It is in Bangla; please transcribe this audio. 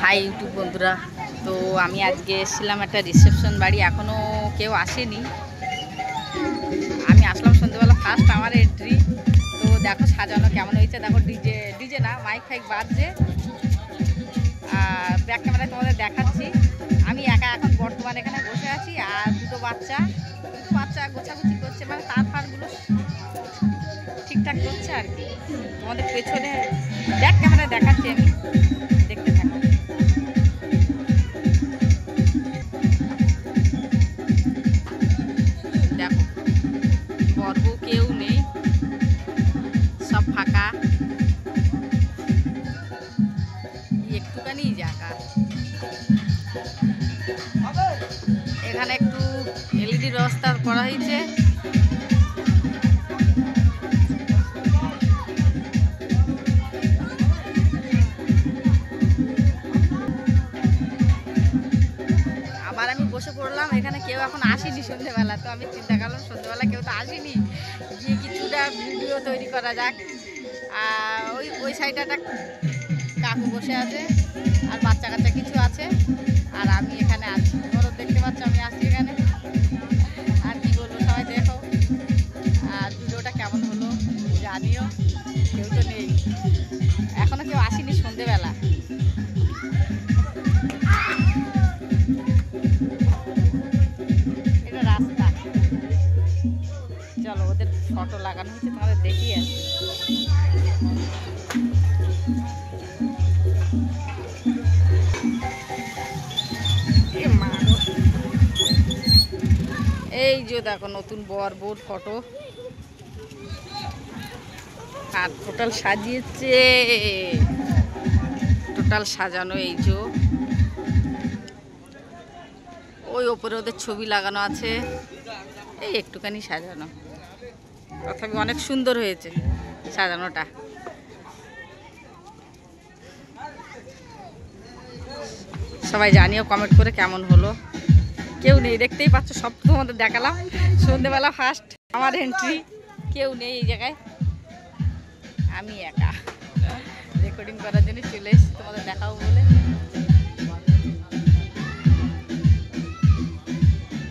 হাই ইউটিউব বন্ধুরা, তো আমি আজকে এসেছিলাম একটা রিসেপশন বাড়ি, এখনও কেউ আসেনি। আমি আসলাম সন্ধ্যেবেলা, ফার্স্ট আমার এন্ট্রি। তো দেখো সাজানো কেমন হয়েছে, দেখো ডিজে ডিজে না মাইক ফাইক বাজছে। আর ব্যাক ক্যামেরায় তোমাদের দেখাচ্ছি। আমি একা এখন বর্তমানে এখানে বসে আছি, আর দুটো বাচ্চা গোছাগুছি করছে, মানে তার ফারগুলো ঠিকঠাক করছে আর কি। তোমাদের পেছনে ব্যাক ক্যামেরায় দেখাচ্ছি, আমি দেখতে থাকো। দেখো পর্ব কেউ নেই, সব ফাঁকা, একটুখানি জায়গা। এখানে একটু এলইডি ব্যবস্থা করা হয়েছে। আবার আমি বসে পড়লাম, এখানে কেউ এখন আসেনি সন্ধ্যেবেলা। তো আমি চিন্তা করলাম সন্ধ্যেবেলা কেউ তো আসেনি, গিয়ে কিছুটা ভিডিও তৈরি করা যাক। আর ওই সাইডে একটা কাকু বসে আছে, আর বাচ্চা কাচ্চা কিছু আছে, আর আমি এখানে আছি। তোমরা দেখতে পাচ্ছ আমি আছি এখানে। আর কি বলবো, সবাই দেখো, আর ভিডিওটা কেমন হলো জানিও। কেউ তো নেই, এখনো কেউ আসেনি সন্ধ্যেবেলা। এটা রাস্তা, চলো ওদের ফটো লাগানো হচ্ছে, তোমাদের দেখিয়ে আসি। এই যে দেখো নতুন বর বউর ফটো, আর টোটাল সাজিয়েছে, টোটাল সাজানো। এই যে ওই ওপরে ওদের ছবি লাগানো আছে, এই একটুখানি সাজানো, তথাপি অনেক সুন্দর হয়েছে সাজানোটা। সবাই জানিও কমেন্ট করে কেমন হলো। কেউ নেই, দেখতেই পাচ্ছ, সব তোমাদের দেখালাম সন্ধ্যেবেলা ফার্স্ট আমার এন্ট্রি। কেউ নেই এই জায়গায়, আমি একা রেকর্ডিং করার জন্য চলে এসেছি তোমাদের দেখাবো বলে।